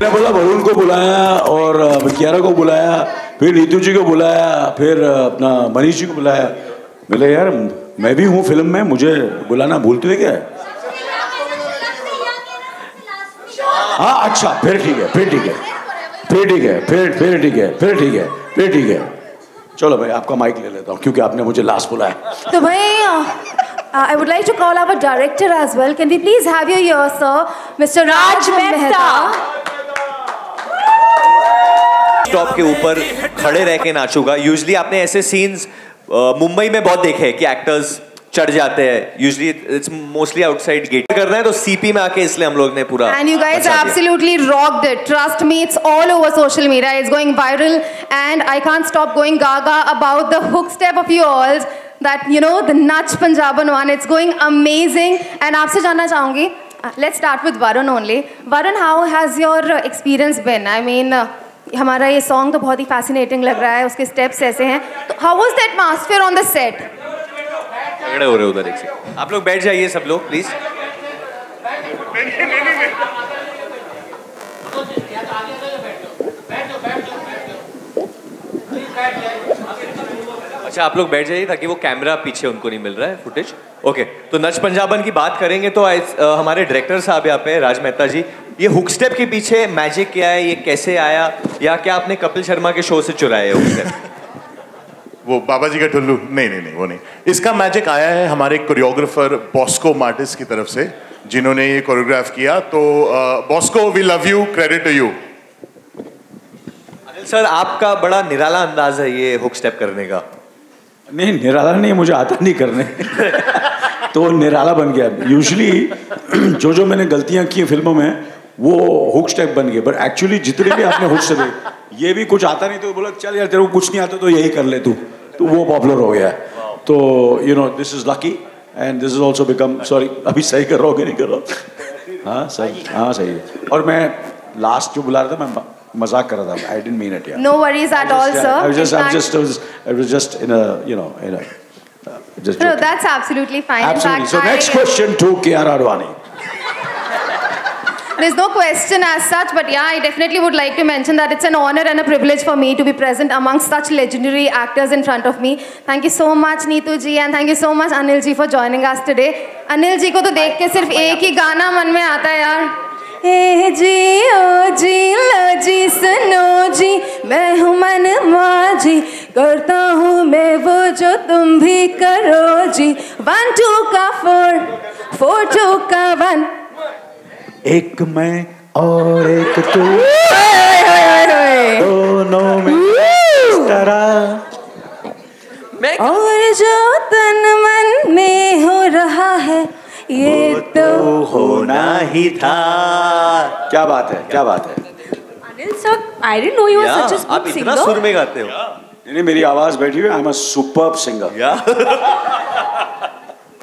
मैंने बोला वरुण को बुलाया और कियारा को बुलाया, फिर नीतू जी को बुलाया, फिर अपना मनीष जी को बुलाया। बोले यार मैं भी हूँ फिल्म में, मुझे बुलाना भूलते हुए क्या है? हाँ अच्छा, फिर ठीक है, फिर ठीक है, फिर ठीक है, फिर ठीक है, फिर ठीक है, फिर ठीक है। चलो भाई आपका माइक ले लेता हूँ क्योंकि आपने मुझे लास्ट बुलाया। तो भाई I would like to call our director as well. Can we please have you here, sir, Mr. Raj Mehta? Stop के ऊपर खड़े रह के नाचूंगा। यूजुअली आपने ऐसे सीन्स मुंबई में बहुत देखे हैं कि एक्टर्स चढ़ जाते हैं। Usually it's mostly outside gate करना है तो सीपी में आके इसलिए हम लोग ने पूरा And you guys absolutely rocked it. Trust me, it's all over social media. It's going viral and I can't stop going gaga about the hook step of you all. That, you know, the Nach Punjaban one. It's going amazing. And आपसे जानना चाहूँगी, let's start with Varun only. Varun, how has your experience been? I mean, हमारा ये song तो बहुत ही fascinating लग रहा है, उसके steps ऐसे हैं. तो how was the atmosphere on the set? झगड़े हो रहे उधर एक से। आप लोग बैठ जाइए सब लोग प्लीज। अच्छा आप लोग बैठ जाइए ताकि वो कैमरा पीछे उनको नहीं मिल रहा है फुटेज। ओके तो नच पंजाबन की बात करेंगे तो हमारे डायरेक्टर साहब यहाँ पे राज मेहता जी, ये हुक स्टेप के पीछे मैजिक क्या है, ये कैसे आया, या क्या आपने कपिल शर्मा के शो से चुराया है हुक स्टेप? वो बाबा जी का टुल्लू नहीं वो नहीं। इसका मैजिक आया है हमारे कोरियोग्राफर बॉस्को मार्टिस की तरफ से, जिन्होंने ये कोरियोग्राफ किया। तो Bosco we love you, credit to you. Anil sir आपका बड़ा निराला अंदाज है ये हुक स्टेप करने का। नहीं निराला नहीं, मुझे आता नहीं करने तो निराला बन गया। यूजुअली जो मैंने गलतियां की फिल्मों में वो हुक स्टेप बन गए, बट एक्चुअली जितने भी आपने हुक स्टेप, ये भी कुछ आता नहीं तो बोला चल यार तेरे को कुछ नहीं आता तो यही कर ले तू, तो वो पॉपुलर हो गया। तो you know this is lucky and this is also become, sorry अभी सही कर रहा हूँ कि नहीं कर रहा? हाँ सही, हाँ सही है। और मैं लास्ट जो बुला रहा था मैं मजाक कर रहा था, I didn't mean it. Yeah. No worries at all, sir. I was just in a, you know, in a. Just no, joking. that's absolutely fine. Absolutely. In fact, So next question to Kiara Advani. There's no question as such, but yeah, I definitely would like to mention that it's an honor and a privilege for me to be present amongst such legendary actors in front of me. Thank you so much, Neetu ji, and thank you so much, Anil ji, for joining us today. Anil ji को तो देख के सिर्फ एक ही गाना मन में आता है यार। ए जी ओ जी लो जी सुनो जी, मैं हूँ मन माजी, करता हूँ मैं वो जो तुम भी करो जी। 1 2 का 4 4 2 का 1, एक मैं और एक तू, दोनों में इस तरह, और जो तन मन में हो रहा है ये तो होना ही था। क्या बात है, क्या बात है। Anil sir, I didn't know you were such a good आप इतना singer. सुर में गाते हो। नहीं मेरी आवाज बैठी हुई, I am a superb singer.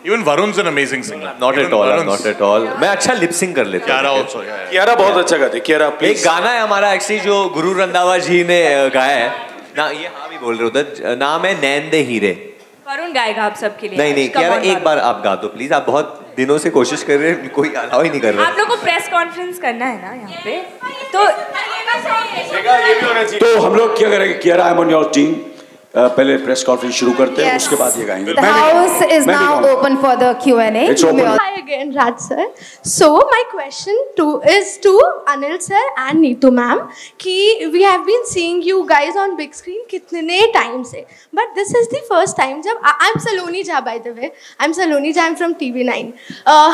Even Varun's an amazing singer. Not at all, not at all. मैं अच्छा लिप सिंग कर लेता हूँ। Kiara also, yeah. कियारा बहुत अच्छा गाती है। कियारा प्लीज। एक गाना है हमारा एक्चुअली जो गुरु रंधावा जी ने गाया है ना, ये हाँ भी बोल रहे उधर, नाम है नैन दे हीरे। वरुण गाएगा आप सबके लिए। नहीं कियारा एक बार आप गा दो प्लीज, आप बहुत दिनों से कोशिश कर रहे हैं, कोई अलाउ ही नहीं कर रहा। आप लोगों को प्रेस कॉन्फ्रेंस करना है ना यहाँ पे, तो हम लोग क्या करेंगे, Kiara I am on your team, पहले प्रेस कॉन्फ्रेंस शुरू करते हैं, उसके बाद ये गाएंगे। The house is now open for the Q&A. It's open. Hi again, Raj sir. So my question is to Anil sir and Neetu ma'am कि we have been seeing you guys on big screen कितने time से, but this is the first time जब I'm Saloni Jha, by the way, I'm Saloni Jha, I'm from TV9.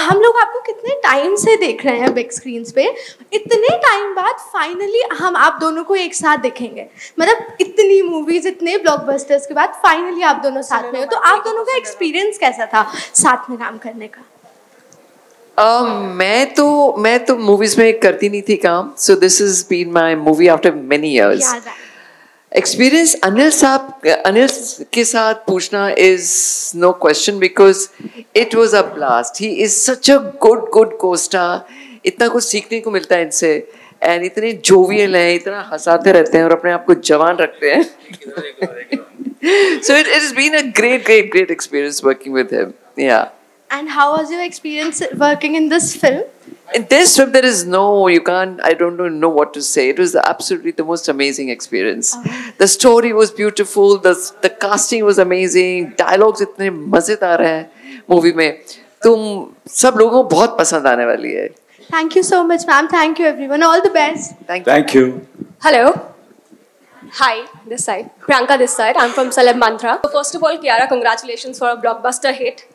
हम लोग आपको कितने time से देख रहे हैं बिग स्क्रीन्स पे, इतने टाइम बाद फाइनली हम आप दोनों को एक साथ देखेंगे। मतलब इतनी मूवीज, इतने ब्लॉकबस्टर्स के बाद फाइनली आप दोनों साथ में हो, तो आप दोनों का एक्सपीरियंस कैसा था साथ में काम करने का? मैं तो मूवीज में करती नहीं थी काम, so this is been my movie after many years. Experience Anil के साथ पूछना is no question because it was a blast. He is such a good co-star, इतना कुछ सीखने को मिलता है इनसे, एंड इतने जोवियल हैं, इतना हंसाते रहते हैं और अपने आप को जवान रखते हैं। So it has been a great experience working with him. Yeah. And how was your experience working in this film? In this film, there is no, you can't, I don't know what to say. It was absolutely the most amazing experience. The story was beautiful, the casting was amazing, dialogues इतने मजेदार हैं movie में. तुम सब लोगों को बहुत पसंद आने वाली है. Thank you so much, ma'am. Thank you, everyone. All the best. Thank you. Hello. Hi, this side. Priyanka this side. I'm from Celeb Mantra. So first of all, Kiara, congratulations for a blockbuster hit.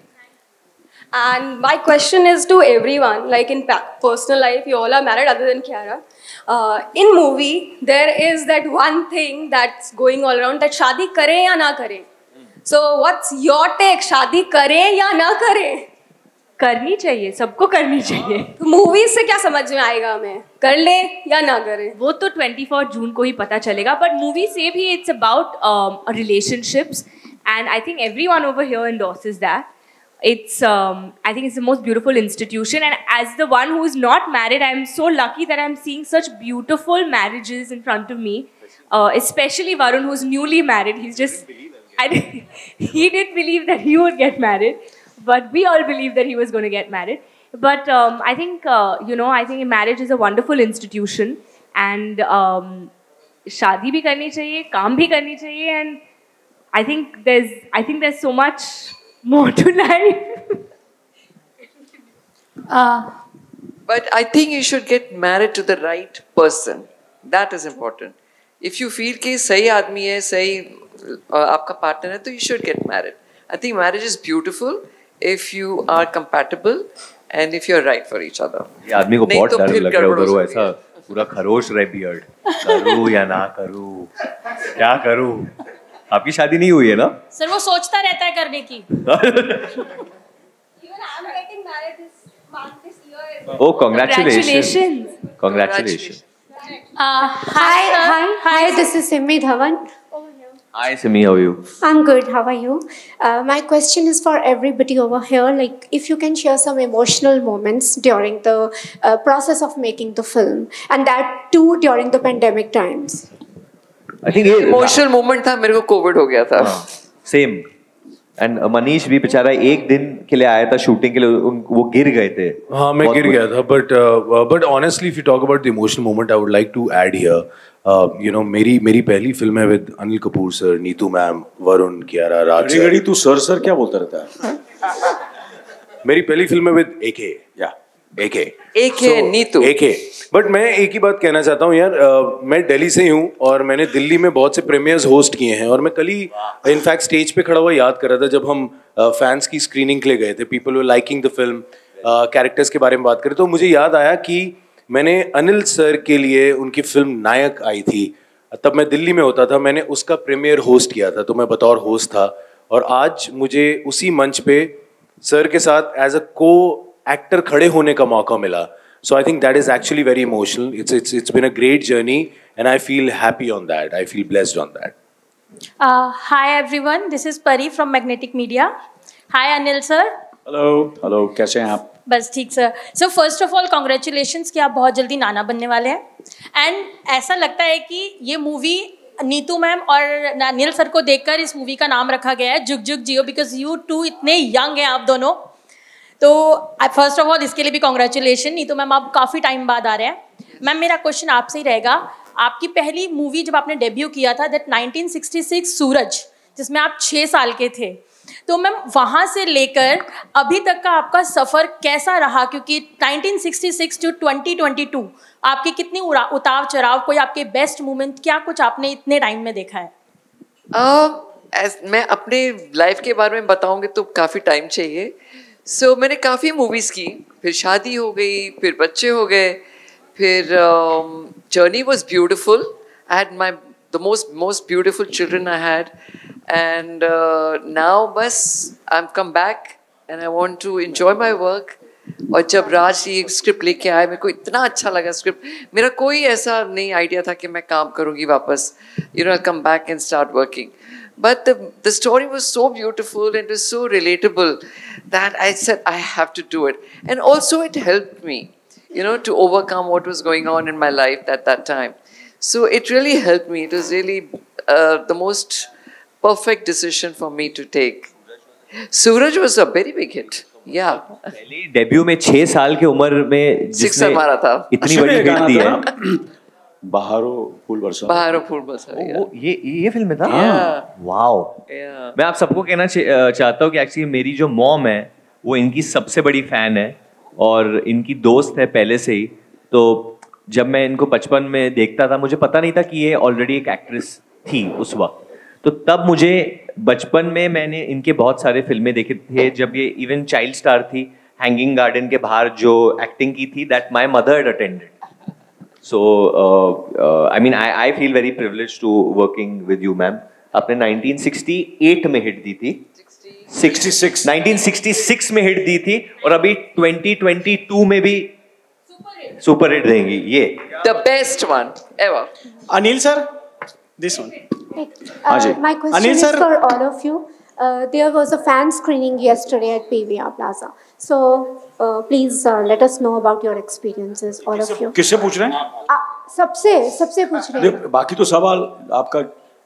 And my question is to everyone, like in personal life, you all are married other than Kiara. In movie, there is that one thing that's going all around, that शादी करें या ना करें. So what's your take? शादी करें या ना करें? करनी चाहिए, सबको करनी चाहिए. मूवी से क्या समझ में आएगा हमें? कर ले या ना करें? वो तो 24 जून को ही पता चलेगा. बट मूवी से भी it's about relationships, and I think everyone over here endorses that. It's I think it's the most beautiful institution, and as the one who is not married, I'm so lucky that I'm seeing such beautiful marriages in front of me, especially Varun, who's newly married. He's just he didn't believe that he would get married, but we all believed that he was going to get married. But I think I think marriage is a wonderful institution, and शादी भी करनी चाहिए, काम भी करनी चाहिए, and I think there's so much more to life. But I think you should get married to the right person. That is important. If you feel कि सही आदमी है, सही आपका partner है, तो you should get married. I think marriage is beautiful if you are compatible and if you're right for each other. ये आदमी को बहुत डर लग रहा है उधर, वो ऐसा पूरा खरोश रहे बियर्ड. करूँ या ना करूँ, क्या करूँ? आपकी शादी नहीं हुई है ना? सर वो सोचता रहता है करने की. Oh, congratulations! Congratulations! Hi. This is Simmi Dhawan. Hi, Simmi. How are you? I'm good. How are you? My question is for everybody over here. Like, if you can share some emotional moments during the process of making the film, and that too during the pandemic times. I think emotional moment था, मेरे को Covid हो गया था. Same. And Manish भी बेचारा एक दिन के लिए आया था शूटिंग के लिए, वो गिर गए थे. हाँ, मैं गिर गया था. But honestly, if you talk about the emotional moment, I would like to add here. मेरी पहली फिल्म है with Anil Kapoor sir, Neetu ma'am, Varun, Kiara, Raj. घड़ी तू सर क्या बोलता रहता है? मेरी पहली फिल्म है with AK. AK Neetu. AK. But मैं एक ही बात कहना चाहता हूँ यार, मैं दिल्ली से ही हूँ और मैंने दिल्ली में बहुत से प्रीमियर्स होस्ट किए हैं, और मैं कल ही इनफैक्ट स्टेज पे खड़ा हुआ याद कर रहा था जब हम फैंस की स्क्रीनिंग के लिए गए थे. People were liking the film, characters के बारे में बात करें तो मुझे याद आया कि मैंने अनिल सर के लिए उनकी फिल्म नायक आई थी, तब मैं दिल्ली में होता था, मैंने उसका प्रीमियर होस्ट किया था, तो मैं बतौर होस्ट था. और आज मुझे उसी मंच पे सर के साथ एज अ को एक्टर खड़े होने का मौका मिला. So I think that is actually very emotional. It's been a great journey, and I feel happy on that. I feel blessed on that. Hi everyone, this is Pari from Magnetic Media. Hi Anil sir. Hello. कैसे हैं आप? बस ठीक sir. So first of all, congratulations कि आप बहुत जल्दी नाना बनने वाले हैं. And ऐसा लगता है कि ये मूवी नीतू मैम और अनिल सर को देखकर इस मूवी का नाम रखा गया है जुग जुग जियो, because you two इतने यंग हैं आप दोनों. तो फर्स्ट ऑफ ऑल इसके लिए भी कॉन्ग्रेचुलेशन. नहीं तो मैम आप काफ़ी टाइम बाद आ रहे हैं. मैम मेरा क्वेश्चन आपसे ही रहेगा, आपकी पहली मूवी जब आपने डेब्यू किया था दैट 1966 सूरज, जिसमें आप 6 साल के थे, तो मैम वहाँ से लेकर अभी तक का आपका सफ़र कैसा रहा? क्योंकि 1966 टू 2022 आपके कितनी उतार चढ़ाव, कोई आपके बेस्ट मोमेंट, क्या कुछ आपने इतने टाइम में देखा है? मैं अपने लाइफ के बारे में बताऊँगी तो काफ़ी टाइम चाहिए. मैंने काफ़ी मूवीज़ की, फिर शादी हो गई, फिर बच्चे हो गए, फिर journey was beautiful. I had my the most beautiful children I had, and now बस I am come back and I want to enjoy my work. और जब राज ये स्क्रिप्ट लेके आए, मेरे को इतना अच्छा लगा स्क्रिप्ट. मेरा कोई ऐसा नहीं आइडिया था कि मैं काम करूँगी वापस, I come back and start working. But the story was so beautiful and it was so relatable that I said, I have to do it. And also it helped me, to overcome what was going on in my life at that time. So it really helped me. It was really the most perfect decision for me to take. Suraj was a very big hit. या पहले debut में 6 साल की उम्र में sixer मारा था, इतनी बड़ी हिट दी है। बहारो फूल बरसा, बहारो फूल बरसा, ये फिल्म में था। वाओ। मैं आप सबको कहना चाहता हूँ कि एक्चुअली मेरी जो मॉम है वो इनकी सबसे बड़ी फैन है और इनकी दोस्त है पहले से ही। तो जब मैं इनको बचपन में देखता था मुझे पता नहीं था कि ये ऑलरेडी एक एक्ट्रेस थी उस वक्त। तो तब मुझे बचपन में मैंने इनके बहुत सारे फिल्में देखे थे, जब ये इवन चाइल्ड स्टार थी, हैंगिंग गार्डन के बाहर जो एक्टिंग की थी, that my mother had attended. So I mean I feel very privileged to working with you ma'am. आपने 1968 में हिट दी थी, 1966 में हिट दी थी और अभी 2022 में भी सुपर हिट देंगी ये। The best one ever. Anil sir, this one. My question is for all of you. There was a fan screening yesterday at PVR Plaza. So please let us know about your experiences, all of you. किससे पूछ रहे हैं? सबसे पूछ रहे हैं। बाकी तो सवाल आपका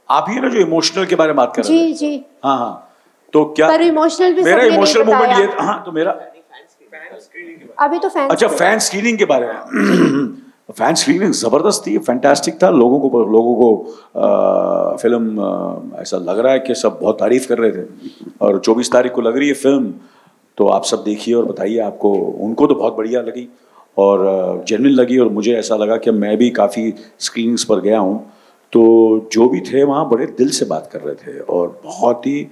आप ही है ना जो इमोशनल के बारे में बात कर रहे हैं। जी। हाँ। तो क्या पर इमोशनल भी मेरा इमोशनल मूवमेंट ये, हाँ तो मेरा अभी तो फैन, अच्छा फैन स्क्रीनिंग के बारे में। फैन स्क्रीनिंग जबरदस्त थी, फैंटास्टिक था। लोगों को फिल्म ऐसा लग रहा है कि सब बहुत तारीफ कर रहे थे और 24 तारीख को लग रही है फिल्म। तो आप सब देखिए और बताइए आपको। उनको तो बहुत बढ़िया लगी और जेन्युइन लगी और मुझे ऐसा लगा कि मैं भी काफ़ी स्क्रीनिंग्स पर गया हूँ तो जो भी थे वहाँ बड़े दिल से बात कर रहे थे और बहुत ही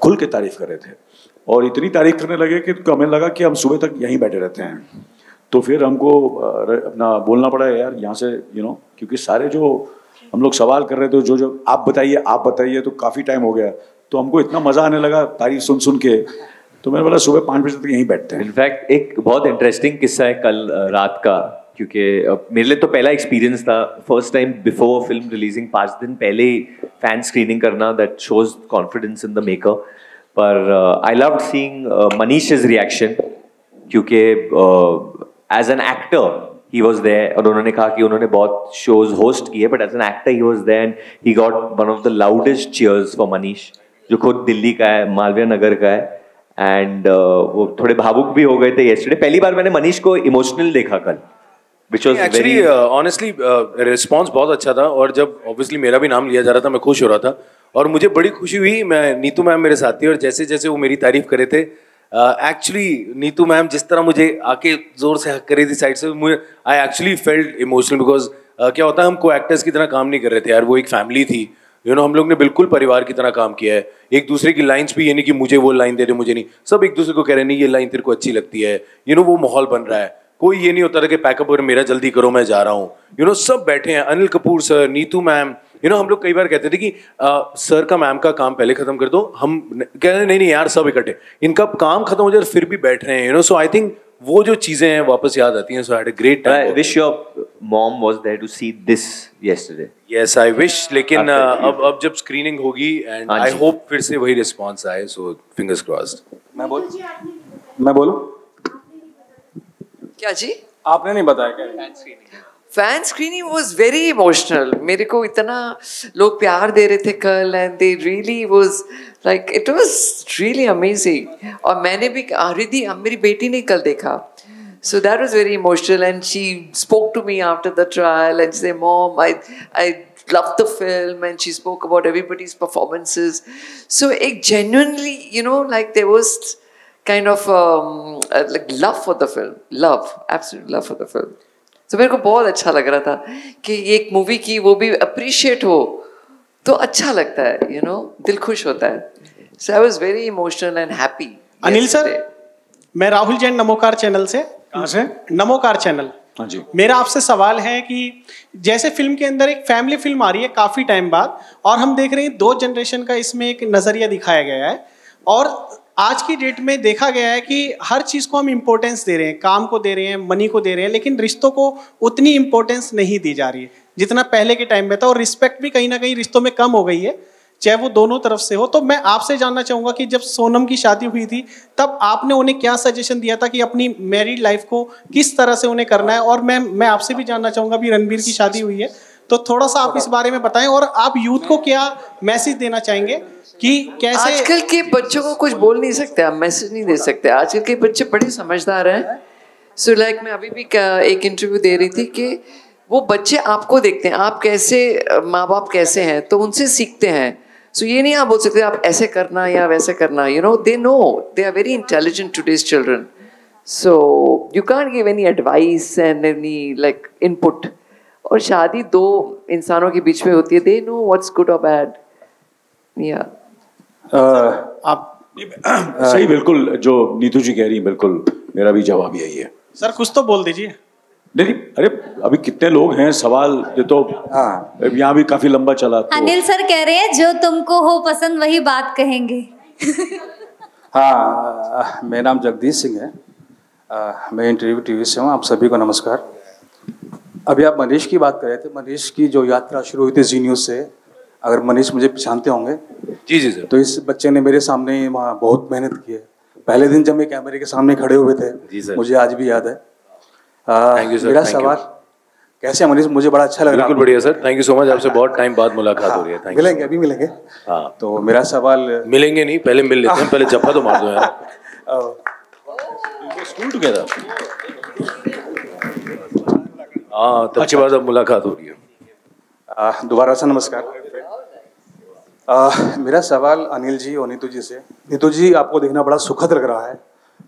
खुल के तारीफ कर रहे थे और इतनी तारीफ करने लगे कि हमें लगा कि हम सुबह तक यहीं बैठे रहते हैं। तो फिर हमको अपना बोलना पड़ा यार यहाँ से क्योंकि सारे जो हम लोग सवाल कर रहे थे जो आप बताइए तो काफ़ी टाइम हो गया। तो हमको इतना मज़ा आने लगा तारीफ सुन के, तो मैंने बोला सुबह 5 बजे तक यहीं बैठते हैं। इनफैक्ट एक बहुत इंटरेस्टिंग किस्सा है कल रात का, क्योंकि मेरे लिए तो पहला एक्सपीरियंस था, first time before film releasing 5 दिन पहले ही फैन स्क्रीनिंग करना, that shows confidence in the maker. पर I loved seeing Manish's reaction, क्योंकि as an actor he was there और उन्होंने कहा कि उन्होंने बहुत शोज होस्ट किए but as an actor he was there and he got one of the loudest cheers for Manish, जो खुद दिल्ली का है, मालवीय नगर का है। एंड वो थोड़े भावुक भी हो गए थे yesterday। पहली बार मैंने मनीष को इमोशनल देखा कल, which was actually honestly response बहुत अच्छा था और जब ऑब्वियसली मेरा भी नाम लिया जा रहा था मैं खुश हो रहा था और मुझे बड़ी खुशी हुई। मैं नीतू मैम मेरे साथ थी और जैसे जैसे वो मेरी तारीफ कर रहे थे, एक्चुअली नीतू मैम जिस तरह मुझे आके जोर से हक कर रही थी साइड से, मुझे I actually felt emotional because क्या होता है हम को एक्टर्स की तरह काम नहीं कर रहे थे यार, वो एक फैमिली थी। हम लोग ने बिल्कुल परिवार की तरह काम किया है। एक दूसरे की लाइंस भी ये नहीं कि मुझे वो लाइन दे रहे मुझे नहीं, सब एक दूसरे को कह रहे नहीं ये लाइन तेरे को अच्छी लगती है। वो माहौल बन रहा है। कोई ये नहीं होता था कि पैकअप और मेरा जल्दी करो मैं जा रहा हूँ। सब बैठे हैं, अनिल कपूर सर, नीतू मैम। हम लोग कई बार कहते थे कि सर का मैम का काम पहले खत्म कर दो, हम कह रहे नहीं यार सब इकट्ठे, इनका काम खत्म हो जाए फिर भी बैठ रहे हैं। सो आई थिंक वो जो चीजें हैं वापस याद आती हैं। So I had a great time. I wish your mom was there to see this yesterday. Yes I wish, लेकिन अब जब स्क्रीनिंग होगी एंड आई होप फिर से वही रिस्पांस आए। So fingers crossed. मैं बोलूं क्या जी? आपने नहीं बताया क्या? Fan screening was very emotional. मेरे को इतना लोग प्यार दे रहे थे कल and they really was like it was really amazing. और मैंने भी रिद्धि मेरी बेटी ने कल देखा, so that was very emotional and she spoke to me after the trial and she said, Mom, I loved the film, and she spoke about everybody's performances. So it genuinely, like there was kind of like love for the film, absolute love for the film. So मेरे को बहुत अच्छा लग रहा था कि एक movie की वो भी अप्रिशिएट हो तो अच्छा लगता है, दिल खुश होता है। So I was very emotional and happy. Anil sir, मैं राहुल जैन नमोकार चैनल से। कहाँ से? नमोकार चैनल। हाँ जी। मेरा आपसे सवाल है कि जैसे फिल्म के अंदर एक फैमिली फिल्म आ रही है काफी टाइम बाद और हम देख रहे हैं 2 जनरेशन का इसमें एक नजरिया दिखाया गया है और आज की डेट में देखा गया है कि हर चीज़ को हम इम्पोर्टेंस दे रहे हैं, काम को दे रहे हैं, मनी को दे रहे हैं, लेकिन रिश्तों को उतनी इम्पोर्टेंस नहीं दी जा रही है जितना पहले के टाइम में था और रिस्पेक्ट भी कहीं ना कहीं रिश्तों में कम हो गई है, चाहे वो दोनों तरफ से हो। तो मैं आपसे जानना चाहूँगा कि जब सोनम की शादी हुई थी तब आपने उन्हें क्या सजेशन दिया था कि अपनी मैरिड लाइफ को किस तरह से उन्हें करना है। और मैं आपसे भी जानना चाहूँगा, अभी रणबीर की शादी हुई है तो थोड़ा सा आप इस बारे में बताएं और आप यूथ को क्या मैसेज देना चाहेंगे कि कैसे। आजकल के बच्चों को कुछ बोल नहीं सकते, आप मैसेज नहीं दे सकते। आजकल के बच्चे बड़े समझदार हैं। सो लाइक मैं अभी भी एक इंटरव्यू दे रही थी कि वो बच्चे आपको देखते हैं, आप कैसे, माँ बाप कैसे हैं, तो उनसे सीखते हैं। सो ये नहीं आप बोल सकते आप ऐसे करना या वैसे करना, you know, they are very intelligent today's children. So you can't give any advice and any like input. और शादी दो इंसानों के बीच में होती है, दे नो व्हाट्स गुड और बैड। या आप सही, बिल्कुल जो नीतू जी कह रही है, बिल्कुल मेरा भी जवाब यही है। सर कुछ तो बोल दीजिए। नहीं, अरे अभी कितने लोग हैं, सवाल ये तो यहाँ भी काफी लंबा चला। तो अनिल सर कह रहे हैं जो तुमको हो पसंद वही बात कहेंगे। हाँ, मेरा नाम जगदीश सिंह है। मैं इंटरव्यू टीवी से हूँ। आप सभी को नमस्कार। अभी आप मनीष की बात कर रहे थे, मनीष की जो यात्रा शुरू हुई थी जी न्यूज़ से। अगर मनीष मुझे पहचानते होंगे जी जी सर, तो इस बच्चे ने मेरे सामने वहाँ बहुत मेहनत की है। पहले दिन जब मैं कैमरे के सामने खड़े हुए थे, मुझे आज भी याद है। Thank you sir. मेरा सवाल कैसे मनीष, मुझे बड़ा अच्छा लग रहा है। बिल्कुल बढ़िया sir, thank you so much. आपसे बहुत टाइम बाद मुलाकात हो रही है। Thank you. मिलेंगे, अभी मिलेंगे। हाँ, तो मेरा सवाल, मिलेंगे नहीं, पहले मिल लेते हैं, पहले जप्पा तो मार दो यार। School together. हाँ, तब के बाद अब मुलाकात हो रही है। दोबारा से नमस्कार। मेरा सवाल अनिल जी और नीतू जी से। नीतू जी, आपको देखना बड़ा सुखद लग रहा है,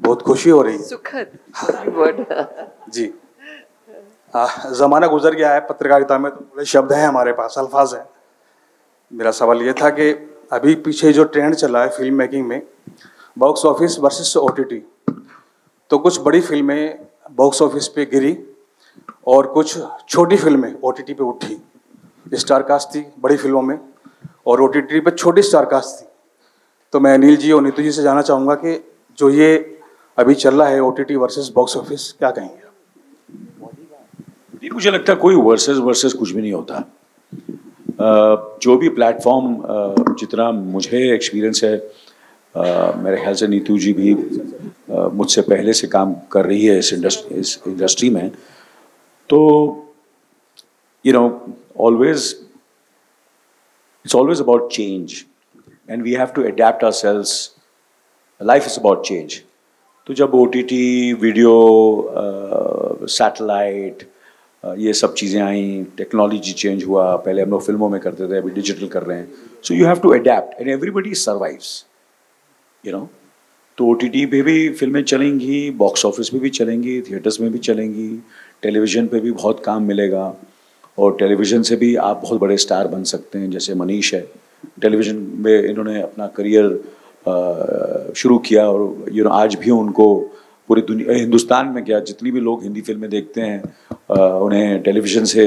बहुत खुशी हो रही है। सुखद जी। जमाना गुजर गया है, पत्रकारिता में तो बड़े शब्द हैं हमारे पास, अल्फाज हैं। मेरा सवाल ये था कि अभी पीछे जो ट्रेंड चला है फिल्म मेकिंग में, बॉक्स ऑफिस वर्सेस ओटीटी, तो कुछ बड़ी फिल्में बॉक्स ऑफिस पे गिरी और कुछ छोटी फिल्में ओटीटी पे उठी। स्टार कास्ट थी बड़ी फिल्मों में और ओटीटी पे छोटी स्टार कास्ट थी। तो मैं अनिल जी और नीतू जी से जानना चाहूँगा कि जो ये अभी चल रहा है ओटीटी वर्सेस बॉक्स ऑफिस, क्या कहेंगे? मुझे लगता है कोई वर्सेस कुछ भी नहीं होता। जो भी प्लेटफॉर्म, जितना मुझे एक्सपीरियंस है, मेरे ख्याल से नीतू जी भी मुझसे पहले से काम कर रही है इस इंडस्ट्री में। तो you know, it's always about change and we have to adapt ourselves. Life is about change. तो जब OTT, वीडियो, सैटेलाइट, ये सब चीज़ें आई, टेक्नोलॉजी चेंज हुआ, पहले हम लोग फिल्मों में करते थे, अभी डिजिटल कर रहे हैं। So you have to adapt and everybody survives, you know. तो OTT पे भी फिल्में चलेंगी, बॉक्स ऑफिस पे भी चलेंगी, थिएटर्स में भी चलेंगी, टेलीविज़न पे भी बहुत काम मिलेगा और टेलीविज़न से भी आप बहुत बड़े स्टार बन सकते हैं। जैसे मनीष है, टेलीविज़न में इन्होंने अपना करियर शुरू किया और यू नो आज भी उनको पूरी दुनिया, हिंदुस्तान में क्या, जितनी भी लोग हिंदी फिल्में देखते हैं उन्हें टेलीविज़न से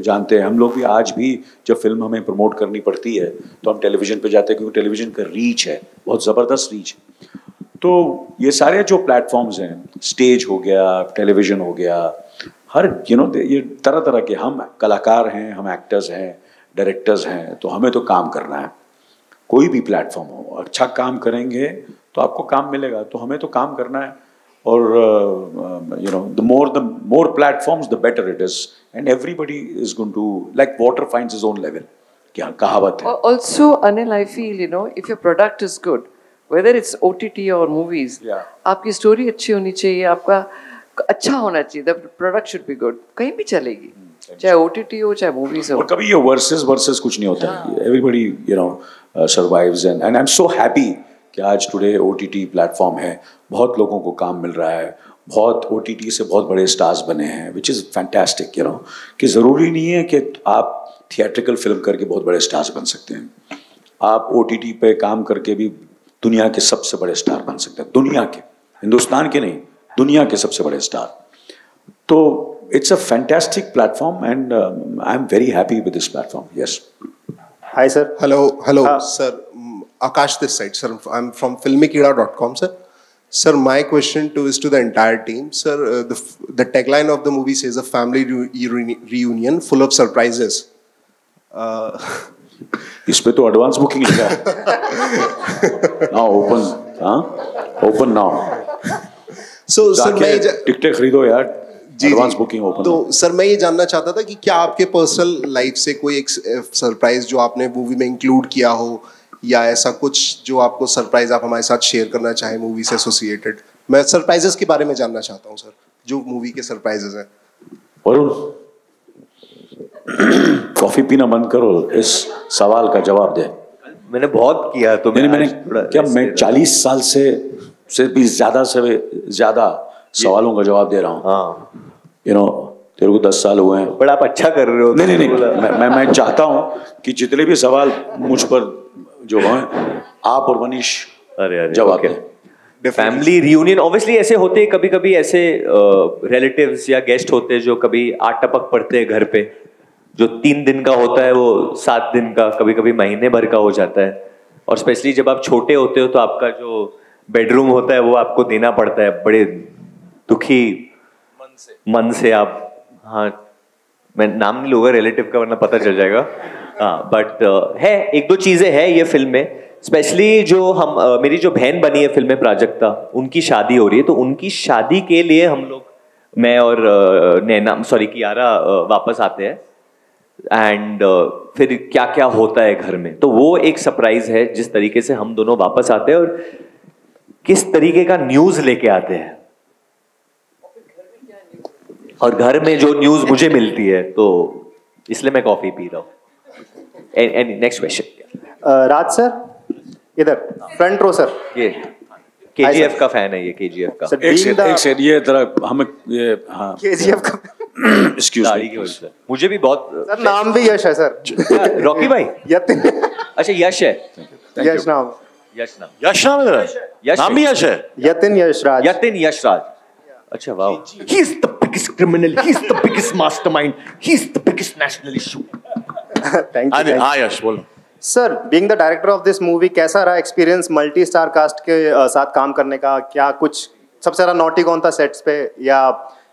जानते हैं। हम लोग भी आज भी जब फिल्म हमें प्रमोट करनी पड़ती है तो हम टेलीविज़न पे जाते हैं, क्योंकि टेलीविज़न का रीच है, बहुत ज़बरदस्त रीच। तो ये सारे जो प्लेटफॉर्म्स हैं, स्टेज हो गया, टेलीविज़न हो गया, हर यू नो ये तरह तरह के, हम कलाकार हैं, हम एक्टर्स हैं, डायरेक्टर्स हैं, तो हमें तो काम करना है। कोई भी प्लेटफॉर्म हो, अच्छा काम करेंगे तो आपको काम मिलेगा, तो हमें तो काम करना है। और you know the more platforms the better it is and everybody is going to like water finds his own level, क्या कहावत है। Also, Anil, I feel, you know, if your product is good, whether it's OTT or movies, आपकी story अच्छी होनी चाहिए, आपका अच्छा होना चाहिए, the product should be good, कहीं भी चलेगी, चाहे OTT हो चाहे movies हो। और कभी ये वर्सेस कुछ नहीं होता है, everybody you know survives and I am so happy कि आज टुडे OTT प्लेटफॉर्म है, बहुत लोगों को काम मिल रहा है, बहुत OTT से बहुत बड़े स्टार्स बने हैं, which is fantastic, you know, कि ज़रूरी नहीं है कि आप थिएट्रिकल फिल्म करके बहुत बड़े स्टार्स बन सकते हैं। आप OTT पे काम करके भी दुनिया के सबसे बड़े स्टार बन सकते हैं, दुनिया के, हिंदुस्तान के नहीं, दुनिया के सबसे बड़े स्टार। तो it's a fantastic platform and I am very happy with this platform. Yes. Hi sir. Hello, sir. Akash this side, sir. I'm from filmikida.com, sir. Sir, my question is to the entire team, sir. The tagline of the movie says a family reunion full of surprises. इस पे तो advance booking लिखा है। Now open now. So sir, मैं टिकटें खरीदो यार। Advance booking open. तो सर मैं ये जानना चाहता था कि क्या आपके पर्सनल लाइफ से कोई एक सरप्राइज जो आपने मूवी में इंक्लूड किया हो, या ऐसा कुछ जो आपको सरप्राइज आप हमारे साथ शेयर करना चाहें मूवी से एसोसिएटेड? मैं सरप्राइजेस के बारे में जानना चाहता हूँ सर, जो मूवी के सरप्राइजेस हैं। वरुण, कॉफी पीना बंद करो, इस सवाल का जवाब दे। मैंने बहुत किया तो मैंने क्या, मैं 40 साल से भी ज्यादा से ज्यादा सवालों का जवाब दे रहा हूँ। हाँ, यू नो, तेरे को 10 साल हुए हैं, बट आप अच्छा कर रहे हो। नहीं, मैं चाहता हूँ कि जितने भी सवाल मुझ पर जो हैं, आप और मनीष जवाब दें। फैमिली रियूनियन ऑब्वियसली ऐसे होते हैं, कभी कभी ऐसे रिलेटिव्स या गेस्ट होते हैं जो कभी आठ टपक पड़ते हैं घर पे, जो 3 दिन का होता है वो 7 दिन का, कभी कभी महीने भर का हो जाता है। और स्पेशली जब आप छोटे होते हो तो आपका जो बेडरूम होता है वो आपको देना पड़ता है, बड़े दुखी मन से आप, हाँ मैं नाम नहीं लूंगा रिलेटिव का वरना पता चल जाएगा। हाँ, बट है 1-2 चीजें हैं ये फिल्म में, स्पेशली जो हम मेरी जो बहन बनी है फिल्म में प्राजक्ता, उनकी शादी हो रही है, तो उनकी शादी के लिए हम लोग, मैं और कियारा वापस आते हैं। एंड फिर क्या क्या होता है घर में, तो वो एक सरप्राइज है जिस तरीके से हम दोनों वापस आते हैं और किस तरीके का न्यूज लेके आते हैं, और घर में जो न्यूज मुझे मिलती है, तो इसलिए मैं कॉफी पी रहा हूँ। Next question. राज सर, इधर फ्रंट रो सर। ये केजीएफ का फैन है, ये केजीएफ का। एक सेकंड, ये तरह हमें ये, हाँ केजीएफ का एक्सक्यूज मी, मुझे भी बहुत सर नाम भी यश है सर। रॉकी भाई, यतिन। अच्छा यश है, यश नाम है तेरा? यश नाम भी यश है। यतिन यशराज। यतिन यशराज, अच्छा wow. He is the biggest criminal, he is the biggest mastermind, he is the biggest national issue. Thank you. हाँ यश बोलो। Sir, being the director of this movie, कैसा रहा एक्सपीरियंस मल्टी स्टार कास्ट के साथ काम करने का? क्या कुछ सबसे ज्यादा नॉटी कौन था सेट्स पे, या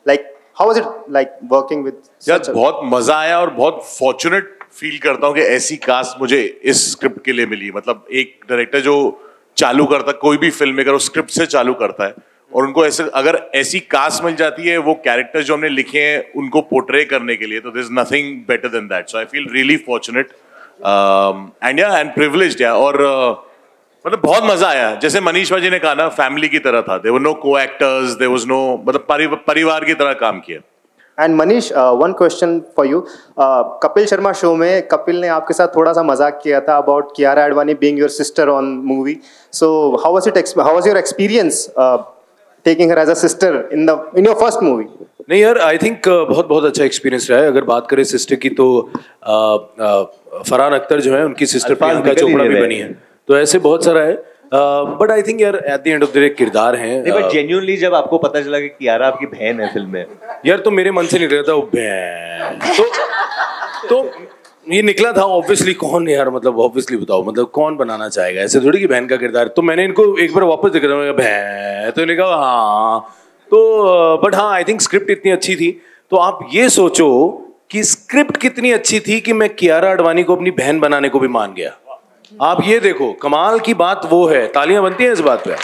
like how was it like working with? यार बहुत मजा आया और बहुत फॉर्चुनेट फील करता हूँ कि ऐसी कास्ट मुझे इस स्क्रिप्ट के लिए मिली। मतलब एक डायरेक्टर जो चालू करता, कोई भी फिल्म मेकर उस स्क्रिप्ट से चालू करता है, और उनको ऐसे अगर ऐसी कास्ट मिल जाती है वो कैरेक्टर जो हमने लिखे हैं उनको पोर्ट्रे करने के लिए, तो there is nothing better than that. So I feel really fortunate and privileged. और मतलब बहुत मजा आया। जैसे मनीष भाई ने कहा ना, फैमिली की तरह था। देयर वर नो को एक्टर्स, देयर वाज नो, मतलब परिवार की तरह काम किया। And Manish, one question for you. Kapil Sharma show में कपिल ने आपके साथ थोड़ा सा मजाक किया था about Kiara Advani being your sister on movie. So how was your experience taking her as a sister in your first movie? नहीं यार, आई थिंक बहुत अच्छा एक्सपीरियंस रहा है। अगर बात करें सिस्टर की, तो फरहान अख्तर जो है उनकी सिस्टर प्रियंका चोपड़ा भी बनी है, तो ऐसे बहुत सारा है। बट आई थिंक यार at the end of the day किरदार हैं। बट जेन्युइनली जब आपको पता चला कि कियारा आपकी बहन है फिल्म में, यार तो मेरे मन से निकल रहा था वो बहन, तो ये निकला था ऑब्वियसली। कौन यार, मतलब ऑब्वियसली बताओ, मतलब कौन बनाना चाहेगा ऐसे थोड़ी कि बहन का किरदार। तो मैंने इनको एक बार वापस देखा था, बहन, तो इन्हें कहा हाँ। तो बट हाँ, आई थिंक स्क्रिप्ट इतनी अच्छी थी। तो आप ये सोचो कि स्क्रिप्ट कितनी अच्छी थी कि मैं कियारा आडवाणी को अपनी बहन बनाने को भी मान गया। आप ये देखो, कमाल की बात वो है, तालियां बनती हैं इस बात पे।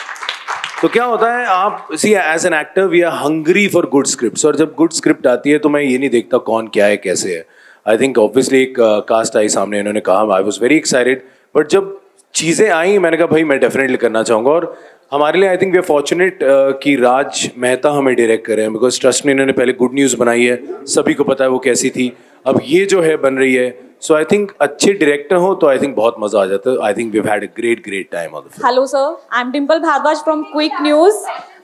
तो क्या होता है, आप see as an actor we are hungry for good scripts, और जब गुड स्क्रिप्ट आती है तो मैं ये नहीं देखता कौन क्या है कैसे है। आई थिंक ऑब्वियसली एक कास्ट आई सामने, इन्होंने कहा, I was very excited. But जब चीज़ें आई मैंने कहा भाई मैं डेफिनेटली करना चाहूँगा। और हमारे लिए I think we are fortunate कि राज मेहता हमें डायरेक्ट कर रहे हैं, बिकॉज ट्रस्ट में इन्होंने पहले गुड न्यूज़ बनाई है, सभी को पता है वो कैसी थी। अब ये जो है बन रही है, सो आई थिंक अच्छे डायरेक्टर हो तो आई थिंक बहुत मजा आ जाता है। I think we have had a great time on the film. Hello sir, I am Dimple Bhardwaj from quick news.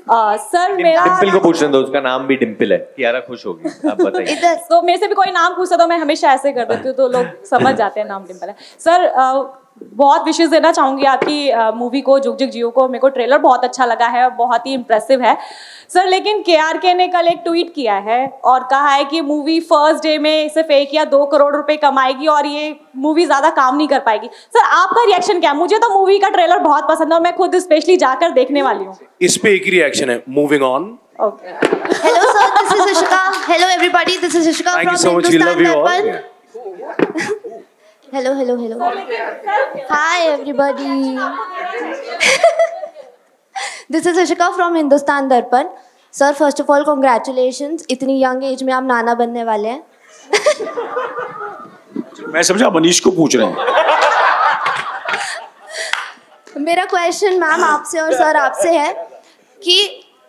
Sir मेरा डिम्पल को पूछने दो, उसका नाम भी डिम्पल है, कियारा खुश होगी। आप बताइए। तो मेरे से भी कोई नाम पूछता तो मैं हमेशा ऐसे कर देती हूँ, तो लोग समझ जाते हैं नाम डिम्पल है। सर बहुत विशेष देना चाहूँगी आपकी मूवी को, जुग जुग जियो को। मेरे को ट्रेलर बहुत अच्छा लगा है और बहुत ही इम्प्रेसिव है सर। लेकिन KRK ने कल एक ट्वीट किया है और कहा है कि मूवी फर्स्ट डे में सिर्फ 1 या 2 करोड़ रुपए कमाएगी और ये मूवी ज़्यादा काम नहीं कर पाएगी। सर आपका रिएक्शन क्या है? मुझे तो मूवी का ट्रेलर बहुत पसंद है और मैं खुद स्पेशली जाकर देखने वाली हूँ। इस पे एक ही रिएक्शन है, moving on. Okay. Hello sir, this is Ishika. Hello everybody, this is Ishika Thank from you so much. We love you all. Hello. Hi everybody. This is Ishika from Hindustan Darpan. Sir first of all congratulations, इतनी young age में आप नाना बनने वाले हैं। मैं समझा मनीष को पूछ रहे हैं। मेरा क्वेश्चन मैम आपसे और सर आपसे है कि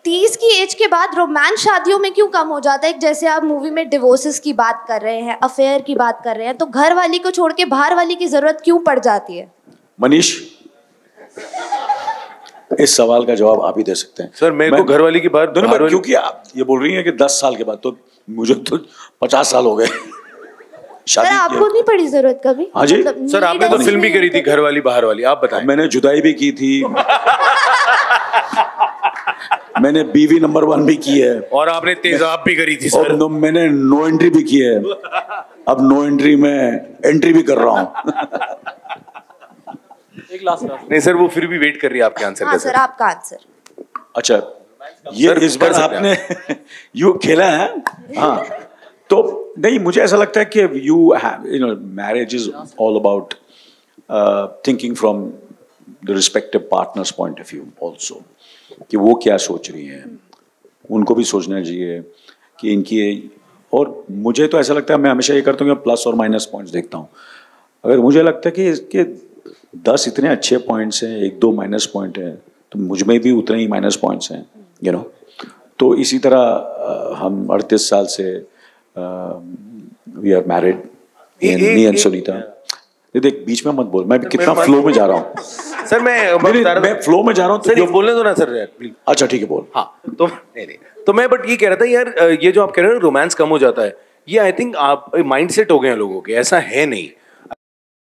30 की एज के बाद रोमांस शादियों में क्यों कम हो जाता है? जैसे आप मूवी में डिवोर्सेस की बात कर रहे हैं, अफेयर की बात कर रहे हैं, तो घर वाली को छोड़ के बाहर वाली की जरूरत क्यों पड़ जाती है? मनीष, इस सवाल का जवाब आप ही दे सकते हैं। सर मेरे को घर वाली की बात क्योंकि आप ये बोल रही हैं कि 10 साल के बाद, तो मुझे तो 50 साल हो गए सर आपको नहीं पड़ी जरूरत कभी? हाँ जी सर आपने तो फिल्म भी करी थी घर वाली बाहर वाली, आप बताएं। मैंने जुदाई भी की थी मैंने बीवी नंबर 1 भी की है, और आपने तेजाब भी करी थी सर। और मैंने नो एंट्री भी की है, अब नो एंट्री में एंट्री भी कर रहा हूँ। एक लास्ट नहीं सर, वो फिर भी वेट कर रही है आपके आंसर का। हाँ सर आपका आंसर। अच्छा ये इस बार आपने यू खेला है? हाँ तो नहीं, मुझे ऐसा लगता है कि you know marriage is all about thinking from the respective partners point of view also, कि वो क्या सोच रही हैं, उनको भी सोचना चाहिए कि इनकी। और मुझे तो ऐसा लगता है, मैं हमेशा ये करता हूँ कि प्लस और माइनस पॉइंट्स देखता हूँ। अगर मुझे लगता है कि इसके 10 इतने अच्छे पॉइंट्स हैं, 1-2 माइनस पॉइंट हैं, तो मुझ में भी उतने ही माइनस पॉइंट्स हैं, यू नो। तो इसी तरह हम 38 साल से we are married, me and Sunita. देख बीच में मत बोल, मैं कितना फ्लो में जा रहा हूँ सर। मैं फ्लो में जा रहा हूँ सर, ये बोलने दो ना सर प्लीज। अच्छा ठीक है बोल। हाँ तो नहीं तो मैं बट ये कह रहा था यार, ये जो आप कह रहे हो रोमांस कम हो जाता है, ये आई थिंक आप माइंड सेट हो गए हैं लोगों के, ऐसा है नहीं।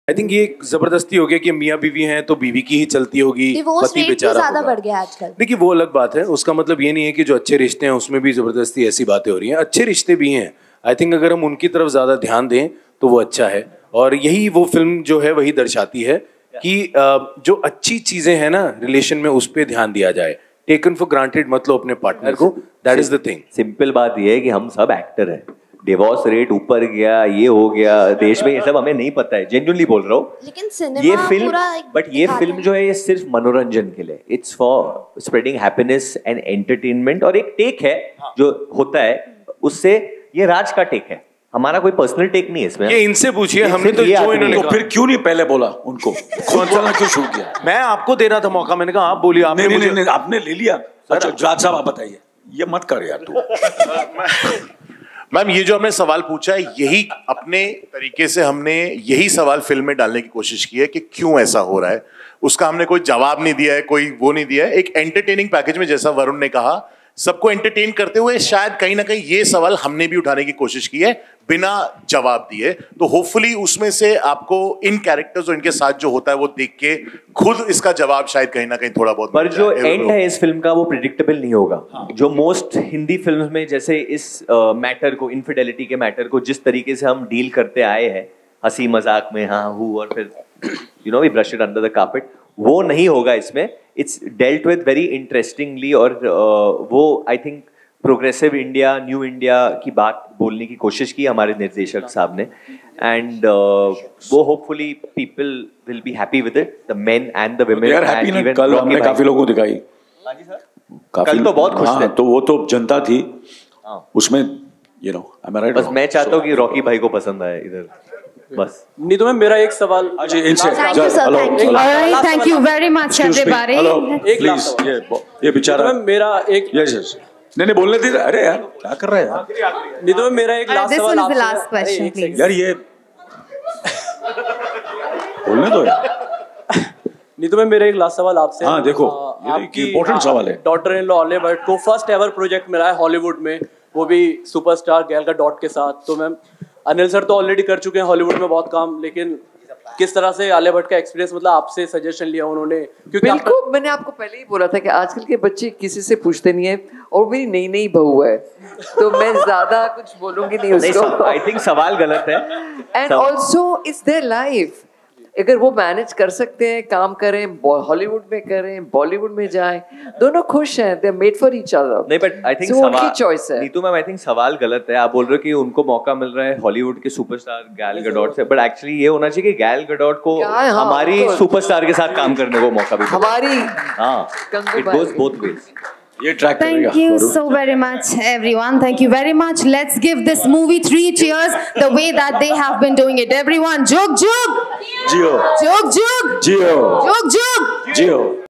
आई थिंक ये जबरदस्ती हो गया कि मियाँ बीवी हैं तो बीवी की ही चलती होगी, पति बेचारा ज्यादा बढ़ गया आजकल। देखिए वो अलग बात है, उसका मतलब ये नहीं है कि जो अच्छे रिश्ते हैं उसमें भी जबरदस्ती ऐसी बातें हो रही हैं। अच्छे रिश्ते भी हैं, आई थिंक अगर हम उनकी तरफ ज्यादा ध्यान दें तो वो अच्छा है। और यही वो फिल्म जो है वही दर्शाती है कि जो अच्छी चीजें हैं ना रिलेशन में, उस पर ध्यान दिया जाए। टेकन फॉर ग्रांटेड मत लो अपने पार्टनर को, that is the thing. Simple बात ये है कि हम सब एक्टर हैं। डिवोर्स रेट ऊपर गया, ये हो गया देश में, ये सब हमें नहीं पता है, जेन्युइनली बोल रहा हूँ। लेकिन सिनेमा ये फिल्म पूरा बट ये फिल्म जो है ये सिर्फ मनोरंजन के लिए, it's for spreading happiness and entertainment. और एक टेक है जो होता है उससे, ये राज का टेक है, हमारा कोई पर्सनल टेक नहीं है इसमें। ये इनसे पूछिए, हमने तो जो इन्होंने तो फिर क्यों नहीं पहले बोला उनको, खुद बोलना क्यों शुरू किया? मैं आपको दे रहा था मौका, मैंने कहा आप बोलिए। आपने नहीं, आपने ले लिया। अच्छा राज साहब आप बताइए, ये मत कर यार तू। मैम ये जो हमने सवाल पूछा है, यही अपने तरीके से हमने यही सवाल फिल्म में डालने की कोशिश की है कि क्यों ऐसा हो रहा है। उसका हमने कोई जवाब नहीं दिया है, कोई वो नहीं दिया है। एक एंटरटेनिंग पैकेज में, जैसा वरुण ने कहा, सबको एंटरटेन करते हुए शायद कहीं ना कहीं ये सवाल हमने भी उठाने की कोशिश की है बिना जवाब दिए। तो होपफुली उसमें से आपको इन कैरेक्टर्स और इनके साथ जो होता है वो देख के खुद इसका जवाब शायद कहीं ना कहीं थोड़ा बहुत। पर जो एंड है इस फिल्म का वो प्रिडिक्टेबल नहीं होगा। जो मोस्ट हिंदी फिल्म्स में जैसे इस मैटर को, इनफिडेलिटी के मैटर को जिस तरीके से हम डील करते आए हैं, हंसी मजाक में हाँ हूँ और फिर you know we brush it under the carpet, वो नहीं होगा इसमें। It's dealt with very interestingly. और वो I think progressive India, new India की बात बोलने की कोशिश की हमारे निर्देशक साहब ने। एंड वो hopefully people will be happy with it, the main and the women. कल हमने काफी लोगों को दिखाई, कल तो बहुत खुश थे। तो वो तो जनता थी उसमें, यू नो। बस मैं चाहता हूँ कि रॉकी भाई को पसंद आए इधर, बस। नहीं तो मैं मेरा एक सवाल thank you very much everybody. ये बेचारा मेरा एक नहीं बोलने दे। अरे यार क्या कर रहा है यार? नहीं तो मेरा एक लास्ट सवाल आपसे यार, ये बोलने दो यार। नहीं तो मैं मेरा एक लास्ट सवाल आपसे। हाँ देखो, आपकी इम्पोर्टेंट सवाल है। Daughter in law Alia Bhatt को फर्स्ट एवर प्रोजेक्ट मिला है हॉलीवुड में, वो भी सुपरस्टार गैल गडोट के साथ। तो मैम अनिल सर तो ऑलरेडी कर चुके हैं हॉलीवुड में बहुत काम, लेकिन किस तरह से आलिया भट्ट का एक्सपीरियंस, मतलब आपसे सजेशन लिया उन्होंने? क्योंकि बिल्कुल मैंने आपको पहले ही बोला था कि आजकल के बच्चे किसी से पूछते नहीं है, और मेरी नई नई बहू है तो मैं ज्यादा कुछ बोलूंगी नहीं उसको। आई थिंक सवाल गलत है। And also it's their life, अगर वो मैनेज कर सकते हैं, काम करें, हॉलीवुड में करें, बॉलीवुड में जाएं, दोनों खुश हैं, they are made for each other. नहीं बट आई थिंक उनकी चॉइस है। नीतू मैम, आई थिंक सवाल गलत है। आप बोल रहे हो कि उनको मौका मिल रहा है हॉलीवुड के सुपरस्टार गैल गडोट से, बट एक्चुअली ये होना चाहिए कि गैल गडोट को हमारी सुपरस्टार के साथ काम करने को मौका भी हमारी। हाँ, इट गोज बोथ वेज। ये ट्रैक करेगा। Thank you so very much, everyone. Thank you very much. Let's give this movie 3 cheers the way that they have been doing it. Everyone, jog jog, Jio jog jog, Jio jog jog. Jio